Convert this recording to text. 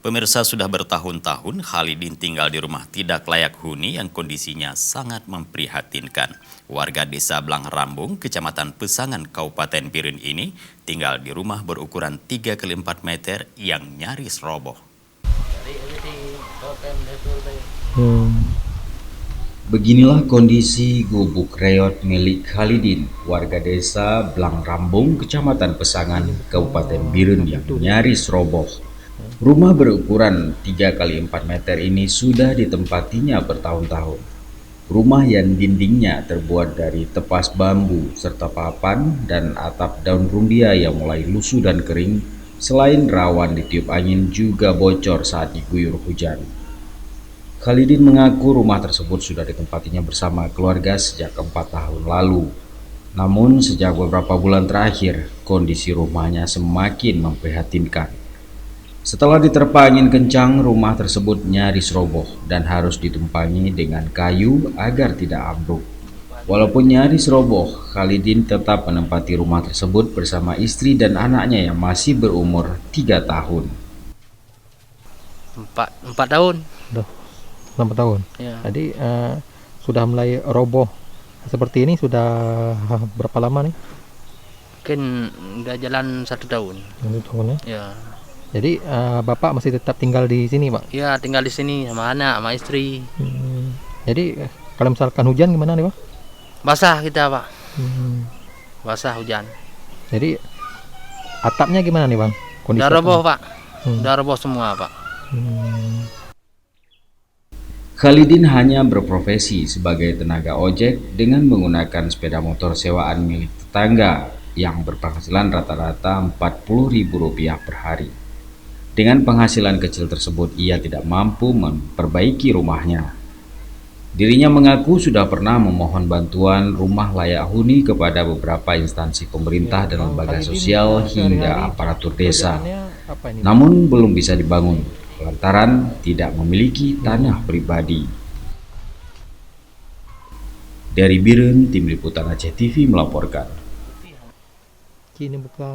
Pemirsa, sudah bertahun-tahun Khalidin tinggal di rumah tidak layak huni yang kondisinya sangat memprihatinkan. Warga desa Blangrambung, Kecamatan Pesangan, Kabupaten Biren ini tinggal di rumah berukuran 3x4 meter yang nyaris roboh. Beginilah kondisi gubuk reot milik Khalidin, warga desa Blangrambung, Kecamatan Pesangan, Kabupaten Biren yang nyaris roboh. Rumah berukuran 3x4 meter ini sudah ditempatinya bertahun-tahun. Rumah yang dindingnya terbuat dari tepas bambu serta papan dan atap daun rumbia yang mulai lusuh dan kering, selain rawan ditiup angin juga bocor saat diguyur hujan. Khalidin mengaku rumah tersebut sudah ditempatinya bersama keluarga sejak 4 tahun lalu. Namun sejak beberapa bulan terakhir, kondisi rumahnya semakin memprihatinkan. Setelah diterpa angin kencang, rumah tersebut nyaris roboh dan harus ditumpangi dengan kayu agar tidak ambruk. Walaupun nyaris roboh, Khalidin tetap menempati rumah tersebut bersama istri dan anaknya yang masih berumur 3 tahun. Empat tahun. Udah 6 tahun. Ya. Jadi sudah mulai roboh seperti ini sudah berapa lama nih? Mungkin udah jalan 1 tahun. 1 tahun ya. Ya. Jadi Bapak masih tetap tinggal di sini, Pak? Ya, tinggal di sini sama anak, sama istri. Jadi kalau misalkan hujan gimana nih, Pak? Basah kita, Pak. Hmm. Basah hujan. Jadi atapnya gimana nih, Bang? Udah roboh, Pak. Hmm. Udah roboh semua, Pak. Khalidin hanya berprofesi sebagai tenaga ojek dengan menggunakan sepeda motor sewaan milik tetangga yang berpenghasilan rata-rata Rp40.000 per hari. Dengan penghasilan kecil tersebut, ia tidak mampu memperbaiki rumahnya. Dirinya mengaku sudah pernah memohon bantuan rumah layak huni kepada beberapa instansi pemerintah dan lembaga sosial hingga aparatur desa. Namun belum bisa dibangun lantaran tidak memiliki tanah pribadi. Dari Biren, Tim Liputan Aceh TV melaporkan. Ini bukan